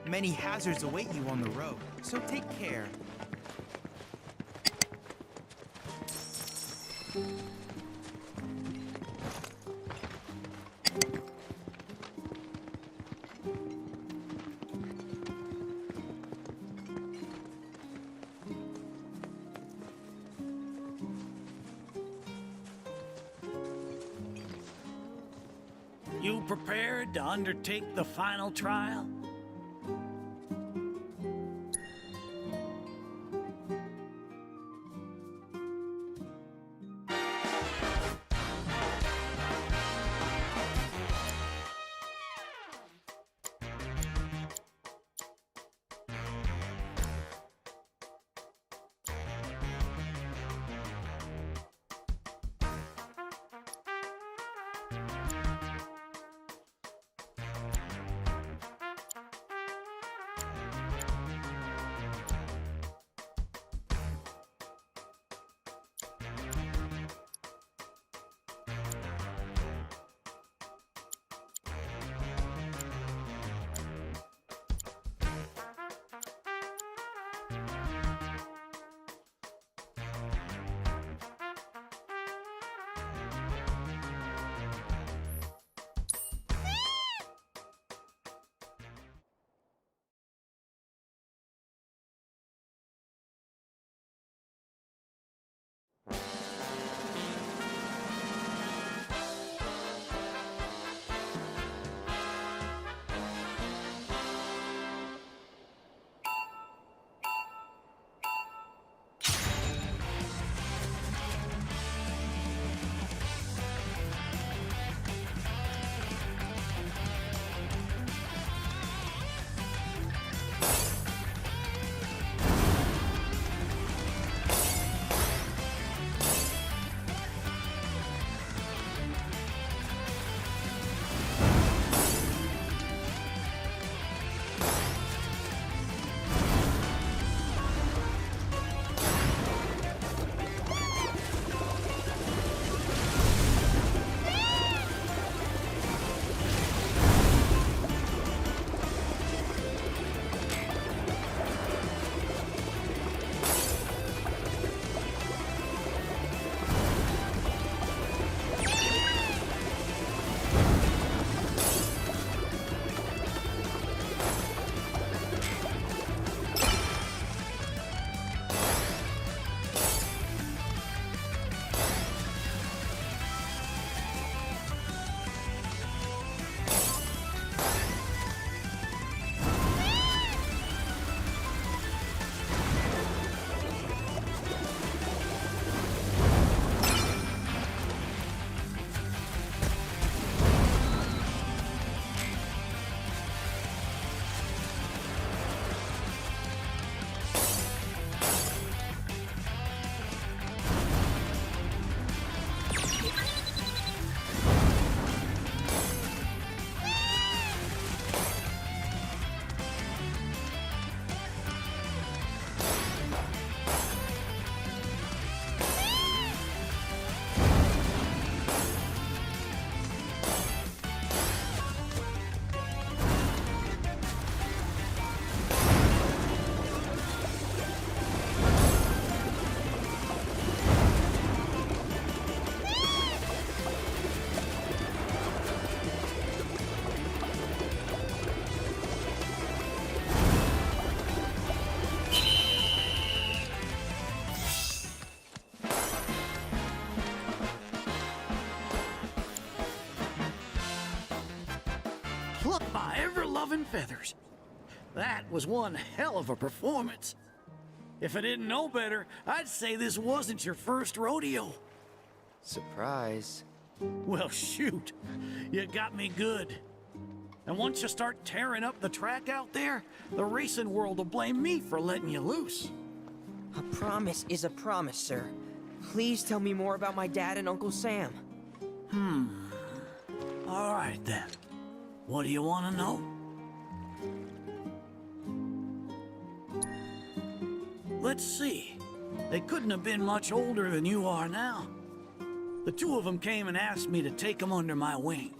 Many hazards await you on the road, so take care. You prepared to undertake the final trial? Plucked my ever-loving feathers. That was one hell of a performance. If I didn't know better, I'd say this wasn't your first rodeo. Surprise. Well, shoot. You got me good. And once you start tearing up the track out there, the racing world will blame me for letting you loose. A promise is a promise, sir. Please tell me more about my dad and Uncle Sam. All right, then. What do you want to know? Let's see. They couldn't have been much older than you are now. The two of them came and asked me to take them under my wing.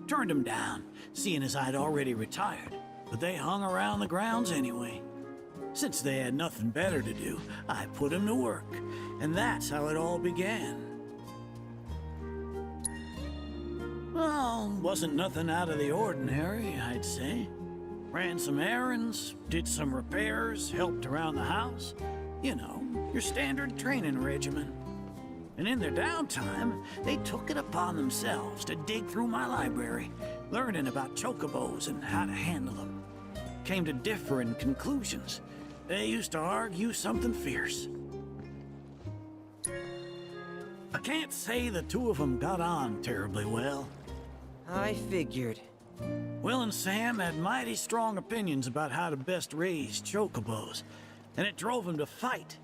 Turned them down, seeing as I'd already retired. but they hung around the grounds anyway. Since they had nothing better to do, I put them to work, and that's how it all began. Well, wasn't nothing out of the ordinary, I'd say. Ran some errands, did some repairs, helped around the house. You know, your standard training regimen. And in their downtime, they took it upon themselves to dig through my library, learning about chocobos and how to handle them. Came to differing conclusions. They used to argue something fierce. I can't say the two of them got on terribly well. I figured. Will and Sam had mighty strong opinions about how to best raise chocobos, and it drove them to fight,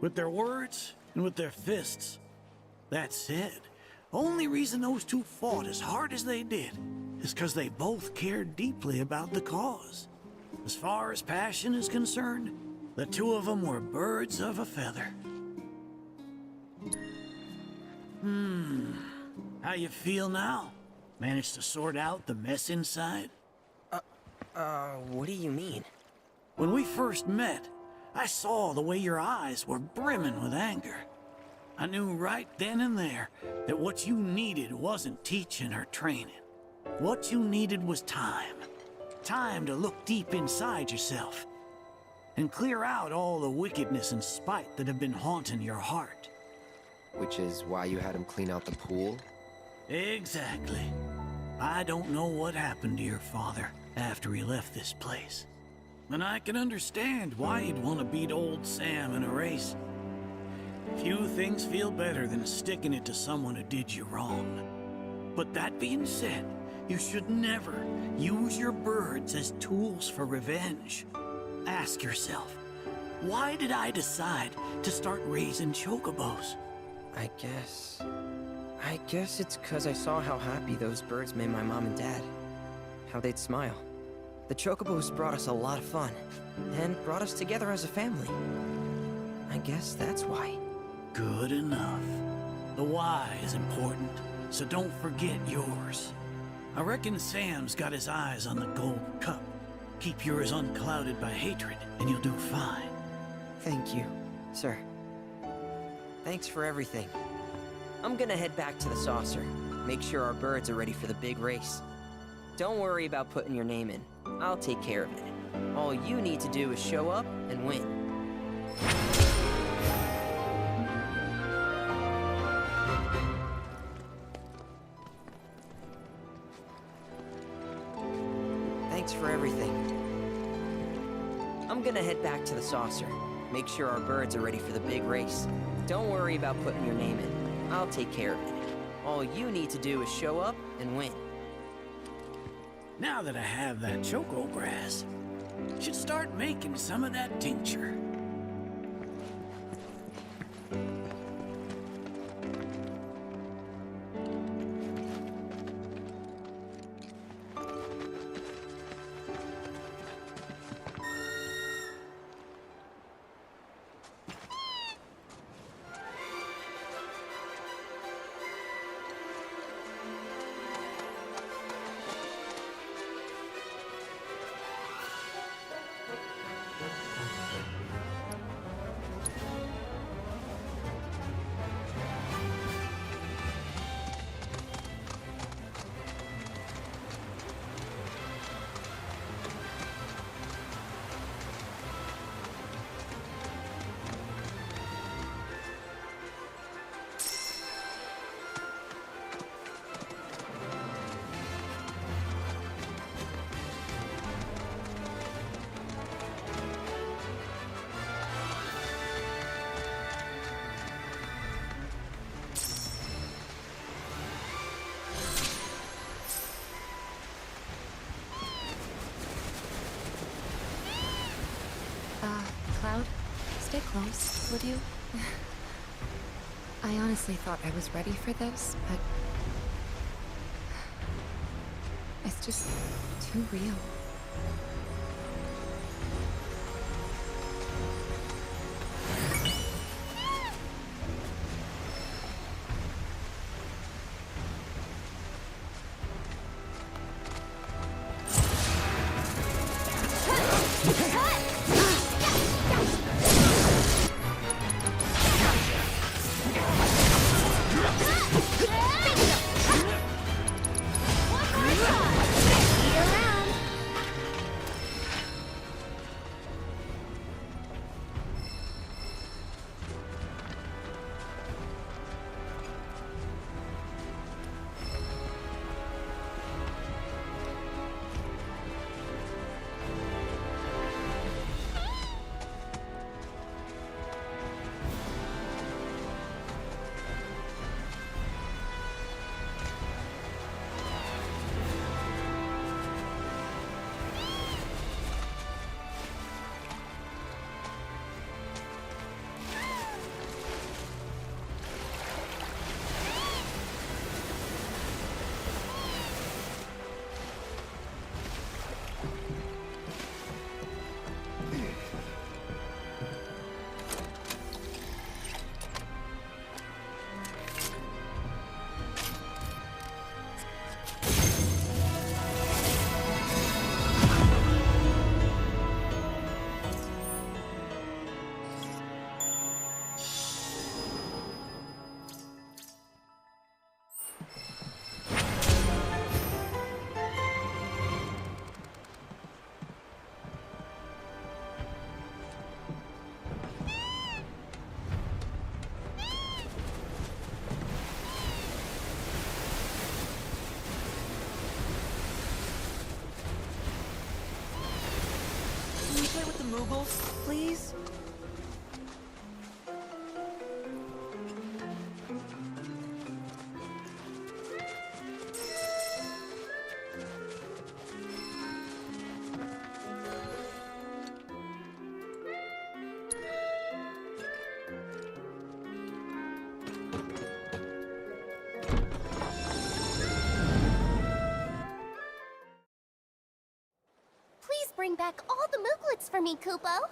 with their words and with their fists. That said, only reason those two fought as hard as they did is because they both cared deeply about the cause. As far as passion is concerned, the two of them were birds of a feather. How you feel now? Managed to sort out the mess inside? What do you mean? When we first met, I saw the way your eyes were brimming with anger. I knew right then and there that what you needed wasn't teaching or training. What you needed was time. Time to look deep inside yourself and clear out all the wickedness and spite that have been haunting your heart. Which is why you had him clean out the pool? Exactly. I don't know what happened to your father after he left this place. And I can understand why you'd want to beat old Sam in a race. Few things feel better than sticking it to someone who did you wrong. But that being said, you should never use your birds as tools for revenge. Ask yourself, why did I decide to start raising chocobos? I guess it's 'cause I saw how happy those birds made my mom and dad. How they'd smile. The chocobos brought us a lot of fun, and brought us together as a family. I guess that's why. Good enough. The why is important, so don't forget yours. I reckon Sam's got his eyes on the gold cup. Keep yours unclouded by hatred, and you'll do fine. Thank you, sir. Thanks for everything. I'm gonna head back to the saucer. Make sure our birds are ready for the big race. Don't worry about putting your name in. I'll take care of it. All you need to do is show up and win. Thanks for everything. I'm gonna head back to the saucer. Make sure our birds are ready for the big race. Don't worry about putting your name in. I'll take care of it. All you need to do is show up and win. Now that I have that choco grass, should start making some of that tincture. Cloud, stay close, would you? I honestly thought I was ready for this, but it's just too real. Can we play with the Moogles, please? Please bring back all the Mooglets for me, Kupo.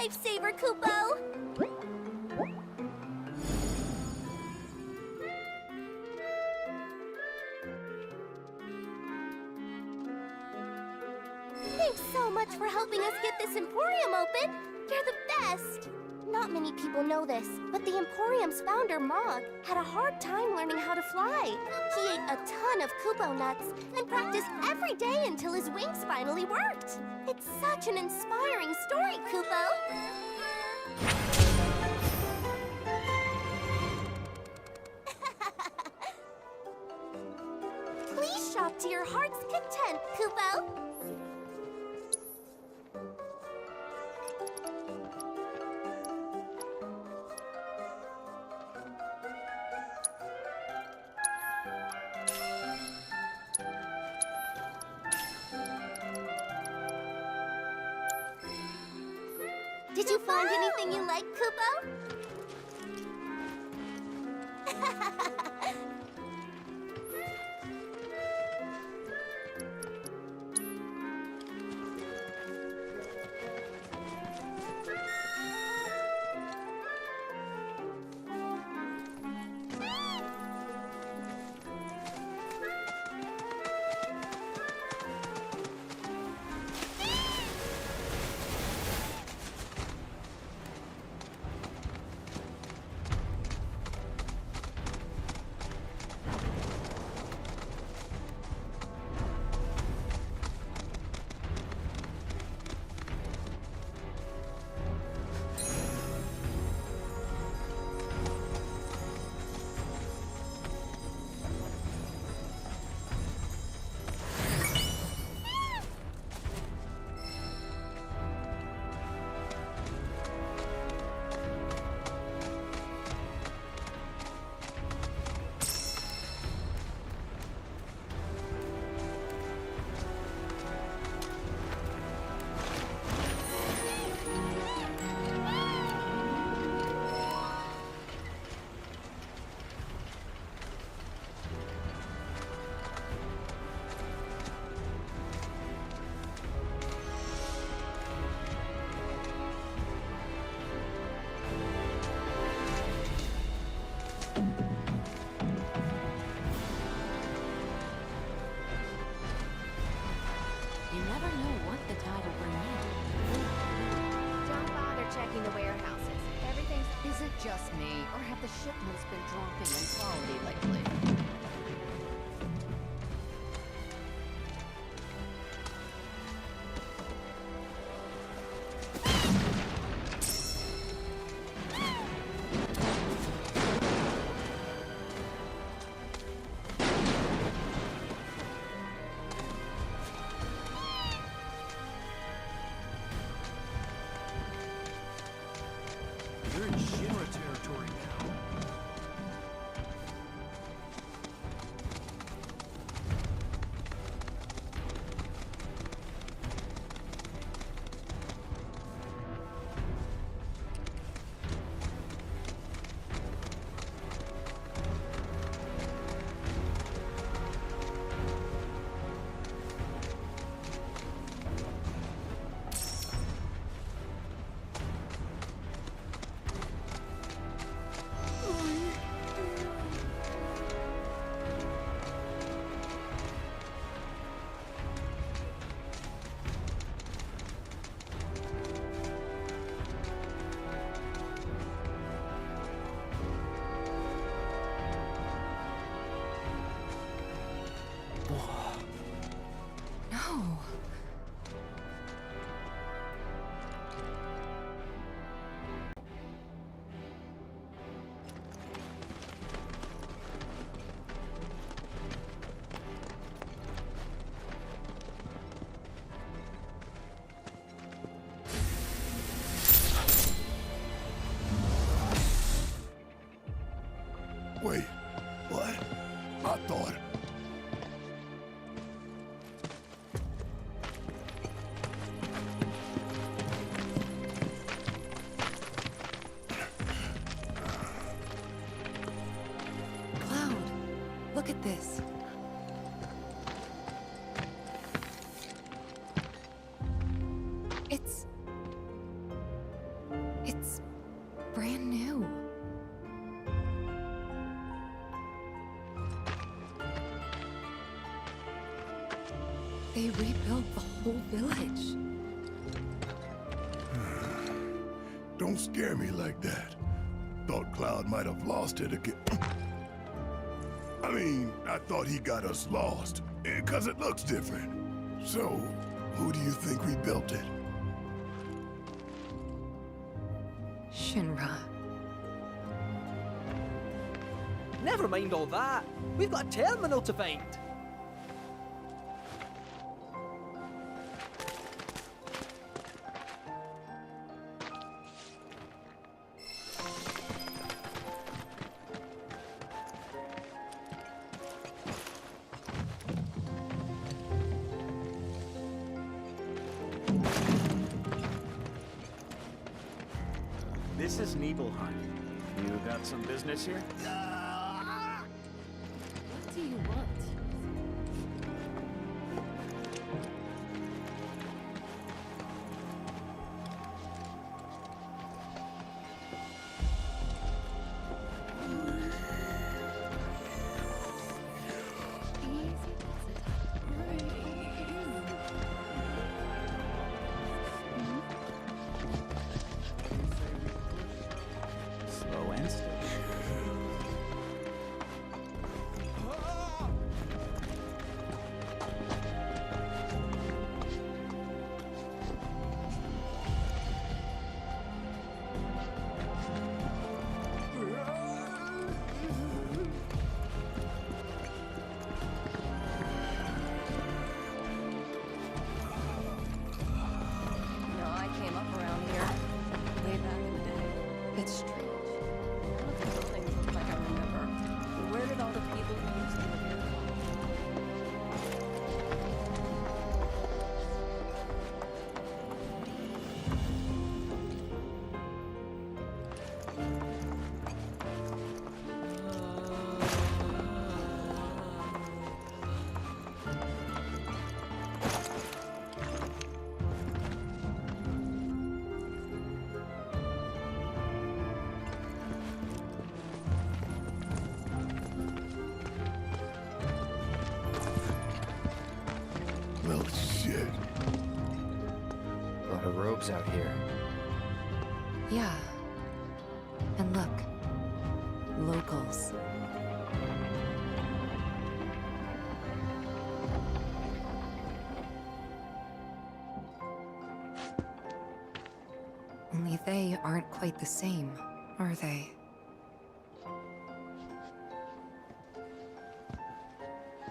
lifesaver, Kupo! Thanks so much for helping us get this Emporium open! You're the best! Not many people know this, but the Emporium's founder, Mog, had a hard time learning how to fly. He ate a ton of Kupo nuts and practiced every day until his wings finally worked. It's such an inspiring story, Kupo! Please shop to your heart's content, Kupo! Did you find anything you like, Kupo? You never know what the tide will bring in. Don't bother checking the warehouses. Everything's... Is it just me, or have the shipments been dropping in quality lately? You're in Shinra territory now. No. Wait, what? I thought... Cloud, look at this. They rebuilt the whole village. Don't scare me like that. Thought Cloud might have lost it again. I mean, I thought he got us lost, because it looks different. So, who do you think rebuilt it? Shinra. Never mind all that. We've got a terminal to find. This is Nibelheim. You got some business here? What do you want? Slow and steady. No, I came up around here way back in the day. It's strange. None of the buildings look like I remember. Where did all the people who used to live here come? Well, shit. A lot of robes out here. Yeah. And look. Locals. Only they aren't quite the same, are they?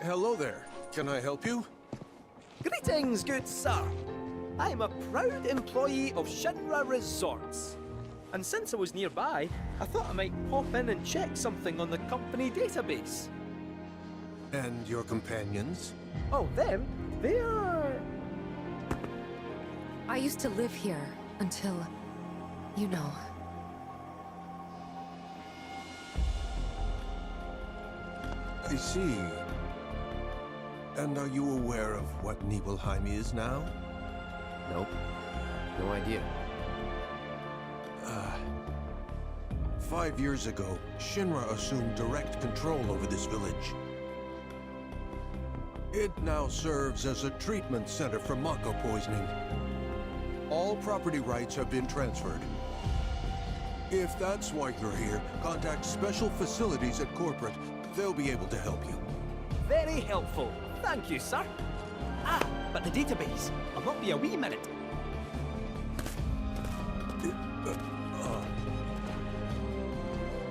Hello there. Can I help you? Greetings, good sir. I am a proud employee of Shinra Resorts. And since I was nearby, I thought I might pop in and check something on the company database. And your companions? Oh, them? They're... I used to live here until, you know. I see. And are you aware of what Nibelheim is now? Nope. No idea. 5 years ago, Shinra assumed direct control over this village. It now serves as a treatment center for Mako poisoning. All property rights have been transferred. If that's why you're here, contact Special Facilities at Corporate. They'll be able to help you. very helpful. Thank you, sir. Ah, but the database. I'll not be a wee minute.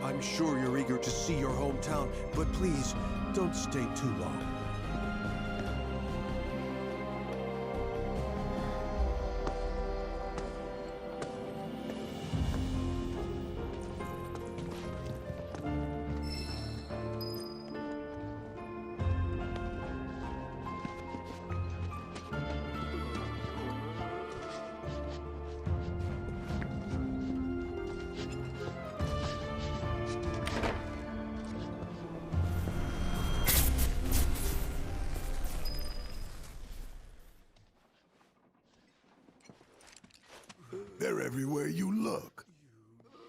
I'm sure you're eager to see your hometown, but please, don't stay too long. They're everywhere you look.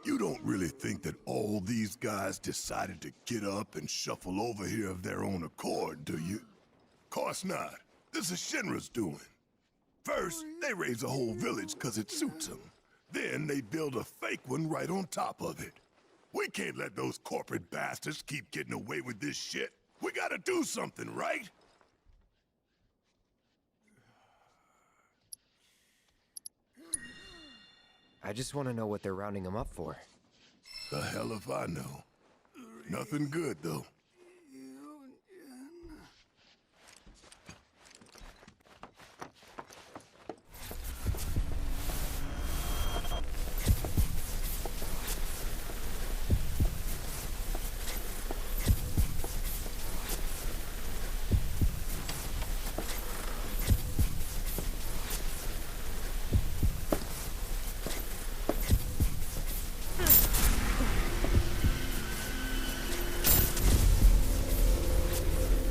You don't really think that all these guys decided to get up and shuffle over here of their own accord, do you? Course not. This is Shinra's doing. First, they raise a whole village because it suits them. Then they build a fake one right on top of it. We can't let those corporate bastards keep getting away with this shit. We gotta do something, right? I just want to know what they're rounding him up for. The hell if I know. Nothing good, though.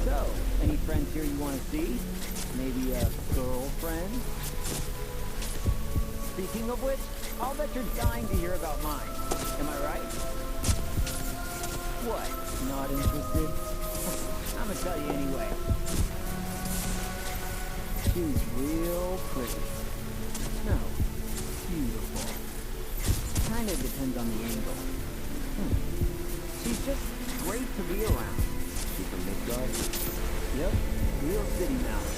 So, any friends here you want to see? Maybe a girlfriend? Speaking of which, I'll bet you're dying to hear about mine. Am I right? What? Not interested? I'm gonna tell you anyway. She's real pretty. No, beautiful. Kinda depends on the angle. She's just great to be around. Super Midgard? Yep, real city mouse.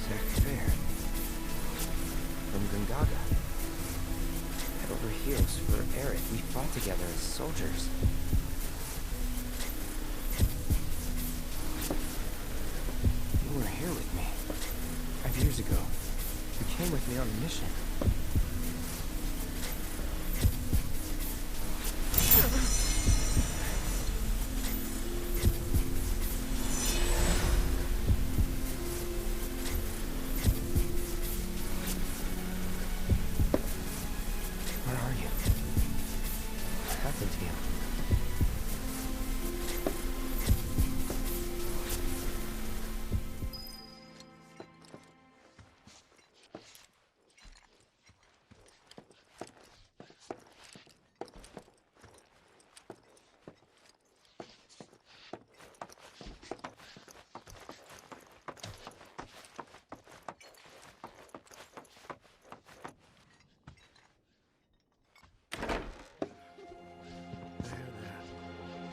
Zack Fair. From Gungaga. Head over heels for Eric. We fought together as soldiers. You were here with me. 5 years ago. You came with me on a mission. Where are you? What happened to you?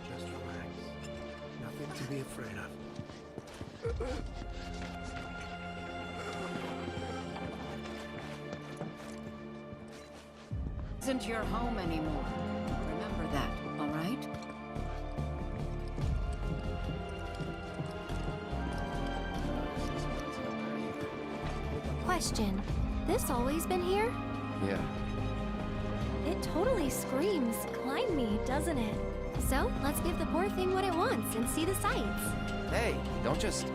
Just relax. Nothing to be afraid of. Isn't your home anymore. Remember that, all right? Question. This always been here? Yeah. It totally screams, climb me, doesn't it? So, let's give the poor thing what it wants and see the sights. Hey, don't just...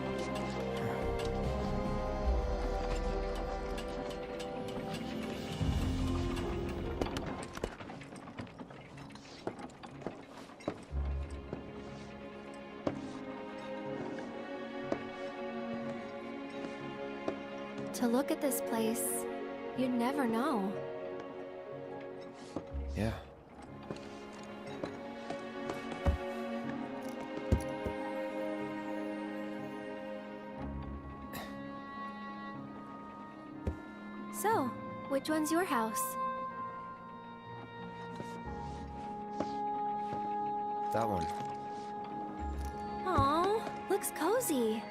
To look at this place, you'd never know. Yeah. So, which one's your house? That one. Aw, looks cozy.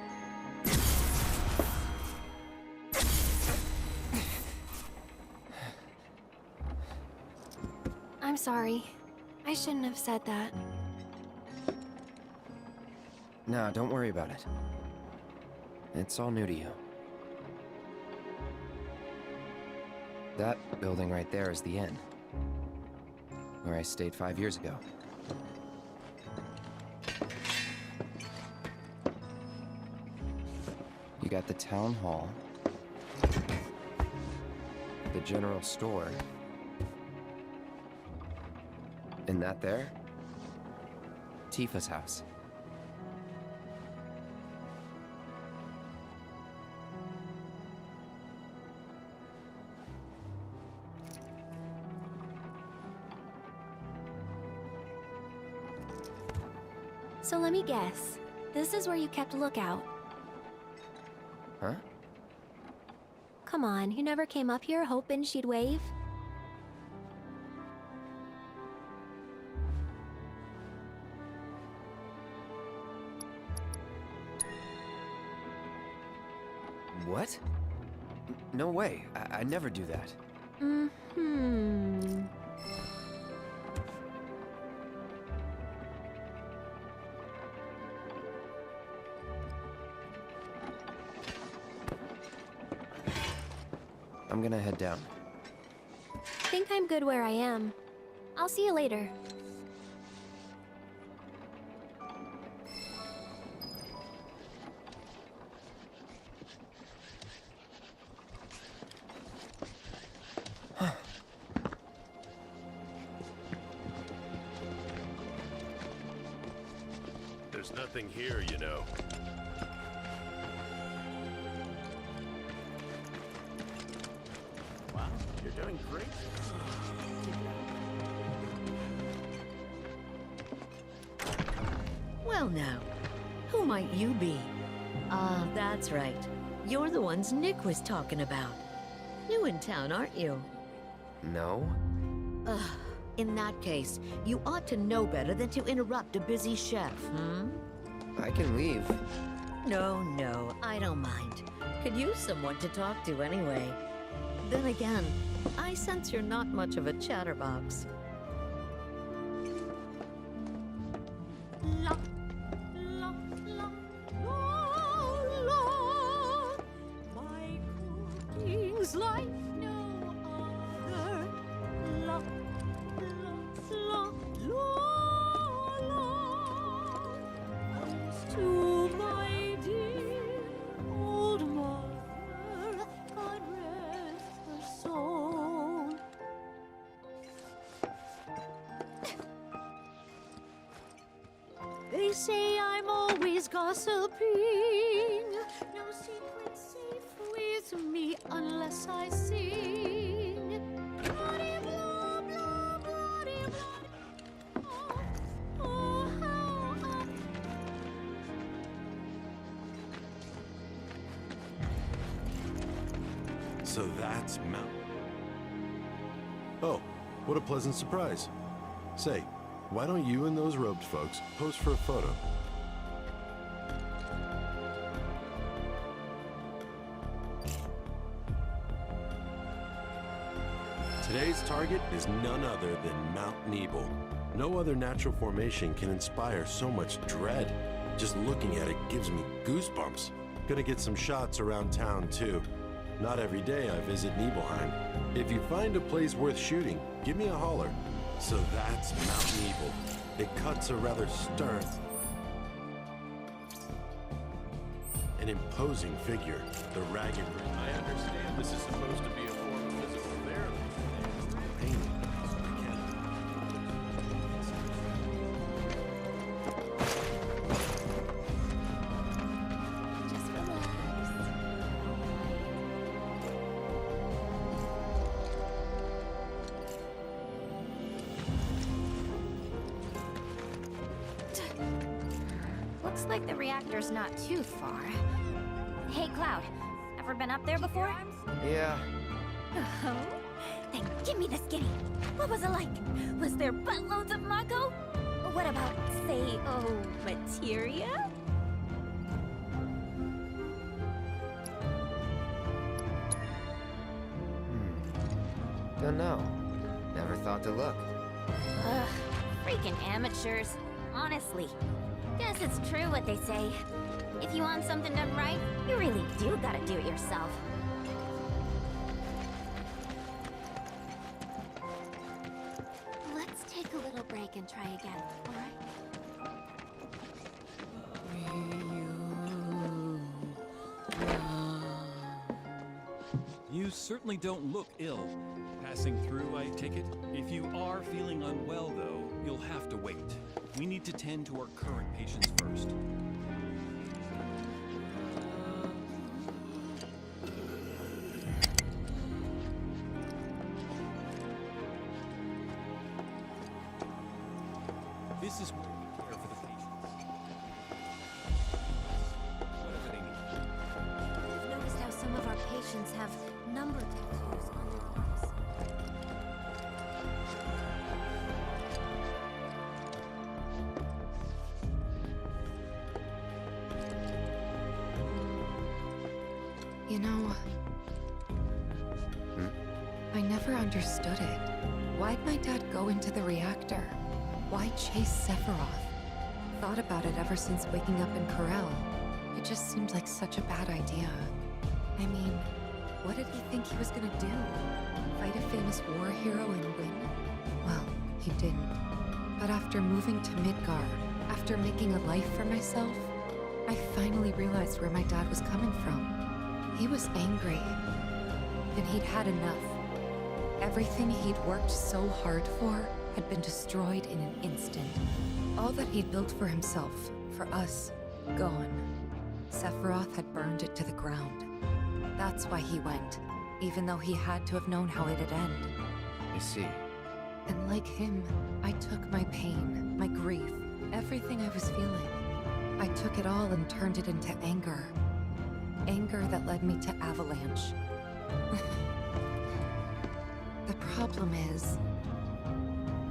I'm sorry. I shouldn't have said that. No, don't worry about it. It's all new to you. That building right there is the inn. Where I stayed 5 years ago. You got the town hall, the general store, and that there, Tifa's house. So let me guess. This is where you kept lookout. Huh? Come on, you never came up here hoping she'd wave? What? No way. I never do that. Mm-hmm. I'm gonna head down. Think I'm good where I am. I'll see you later. There's nothing here, you know. Wow, you're doing great. Well now, who might you be? Ah, that's right. You're the ones Nick was talking about. New in town, aren't you? No? Ugh. In that case, you ought to know better than to interrupt a busy chef, I can leave. No, I don't mind. Could use someone to talk to anyway. Then again, I sense you're not much of a chatterbox. La, la, la, la, la. My cooking's like no other. La, la, la, la. Thanks to my dear old mother, God rest her soul. They say I'm always gossiping. No secret safe with me unless I sing. Bloody blah, blah, bloody blah. Oh, how I... So that's Mount. Oh, what a pleasant surprise. Say, why don't you and those robed folks pose for a photo? Today's target is none other than Mount Nebel. No other natural formation can inspire so much dread. Just looking at it gives me goosebumps. Gonna get some shots around town too. Not every day I visit Nibelheim. If you find a place worth shooting, give me a holler. So that's Mount Nebel. It cuts a rather stern, an imposing figure. The ragged. I understand this is supposed to be a form of physical therapy. Pain. Just relax. Looks like the reactor's not too far. Hey, Cloud. Ever been up there before? Yeah. Oh? Then give me the skinny. What was it like? Was there buttloads of Mako? What about, say, materia? Don't know. Never thought to look. Ugh, freaking amateurs. Honestly. Guess it's true what they say. If you want something done right, you really do gotta do it yourself. Let's take a little break and try again, alright? You certainly don't look ill. Passing through, I take it? If you are feeling unwell, though, you'll have to wait. We need to tend to our current patients first. This is where we care for the patients. patients have number tattoos on their arms. You know, I never understood it. Why'd my dad go into the reactor? Why chase Sephiroth? Thought about it ever since waking up in Corel. It just seemed like such a bad idea. I mean, what did he think he was gonna do? Fight a famous war hero and win? Well, he didn't. But after moving to Midgar, after making a life for myself, I finally realized where my dad was coming from. He was angry, and he'd had enough. Everything he'd worked so hard for had been destroyed in an instant. All that he'd built for himself, for us, gone. Sephiroth had burned it to the ground. That's why he went, even though he had to have known how it'd end. I see. And like him, I took my pain, my grief, everything I was feeling. I took it all and turned it into anger. Anger that led me to Avalanche. The problem is,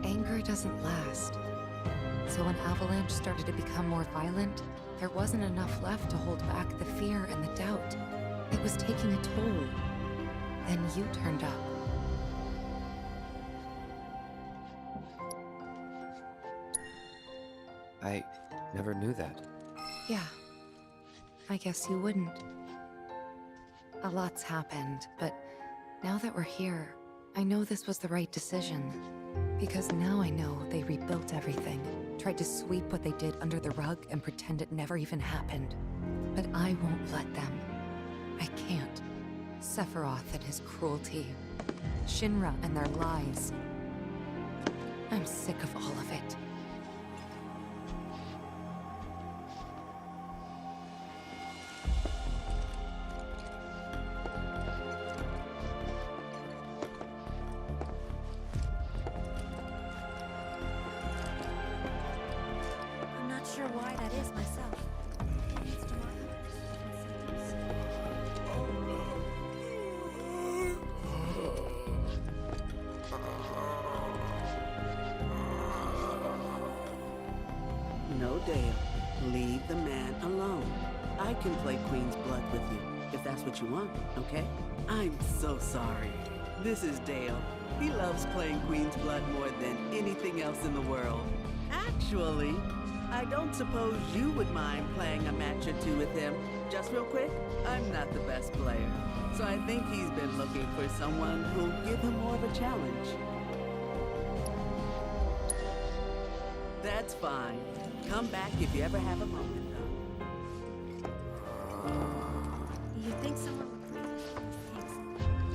anger doesn't last. So when Avalanche started to become more violent, there wasn't enough left to hold back the fear and the doubt. It was taking a toll. Then you turned up. I never knew that. Yeah. I guess you wouldn't. A lot's happened, but now that we're here, I know this was the right decision. Because now I know they rebuilt everything, tried to sweep what they did under the rug and pretend it never even happened. But I won't let them. I can't. Sephiroth and his cruelty. Shinra and their lies. I'm sick of all of it. I'm not sure why that is myself. It's No, Dale. Leave the man alone. I can play Queen's Blood with you, if that's what you want, okay? I'm so sorry. This is Dale. He loves playing Queen's Blood more than anything else in the world. Actually, I don't suppose you would mind playing a match or two with him. Just real quick, I'm not the best player, so I think he's been looking for someone who'll give him more of a challenge. That's fine. Come back if you ever have a moment, though. You think someone would believe it? Thanks.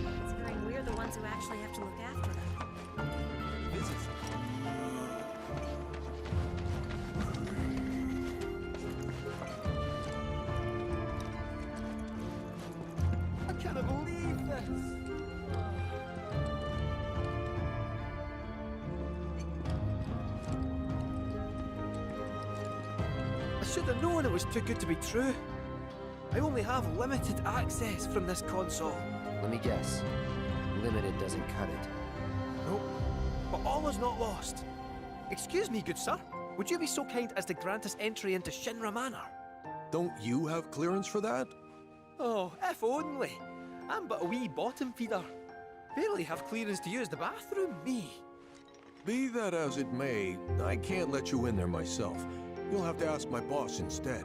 Considering we're the ones who actually have to look after them. I can't believe this! I should have known it was too good to be true. I only have limited access from this console. Let me guess. Limited doesn't cut it. Nope. But all is not lost. Excuse me, good sir. Would you be so kind as to grant us entry into Shinra Manor? Don't you have clearance for that? Oh, if only. I'm but a wee bottom feeder. Barely have clearance to use the bathroom, me. Be that as it may, I can't let you in there myself. You'll have to ask my boss instead.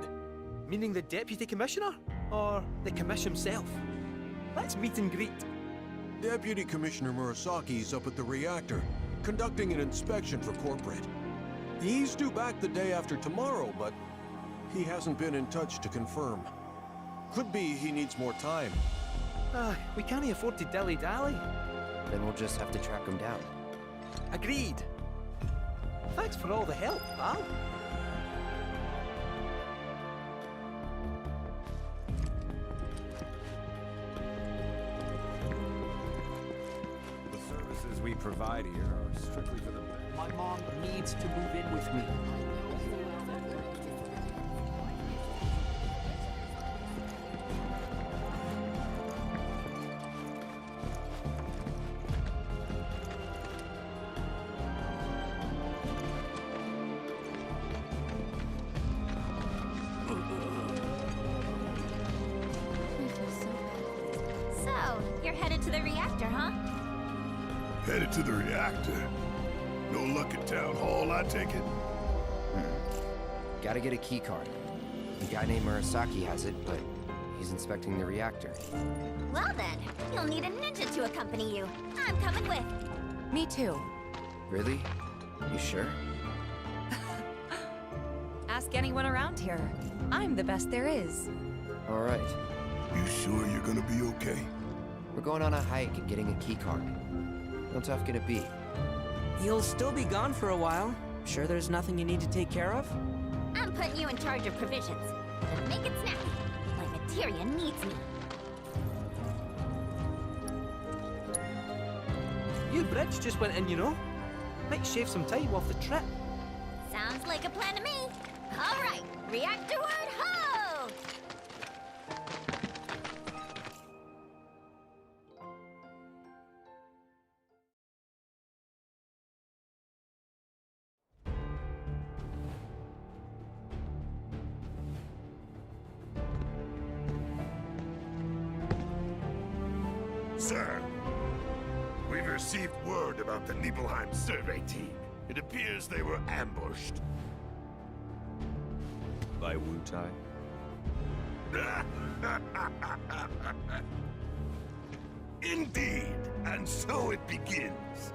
Meaning the deputy commissioner? Or the commission himself? Let's meet and greet. Deputy Commissioner Murasaki's up at the reactor, conducting an inspection for corporate. He's due back the day after tomorrow, but he hasn't been in touch to confirm. Could be he needs more time. We can't afford to dilly-dally. Then we'll just have to track him down. Agreed. Thanks for all the help, pal. The services we provide here are strictly for the... My mom needs to move in with me. reactor, huh? Headed to the reactor. No luck at Town Hall, I take it? Gotta get a key card. A guy named Murasaki has it, but he's inspecting the reactor. Well then, you'll need a ninja to accompany you. I'm coming with. Me too. Really? You sure? Ask anyone around here. I'm the best there is. All right. You sure you're gonna be okay? We're going on a hike and getting a key card. How tough can it be? You'll still be gone for a while. Sure there's nothing you need to take care of? I'm putting you in charge of provisions. Then make it snappy. My materia needs me. Your bridge just went in, you know. Might shave some time off the trip. Sounds like a plan to me. All right, reactorward ho! Sir, we've received word about the Nibelheim survey team. It appears they were ambushed. By Wu-Tai? Indeed, and so it begins.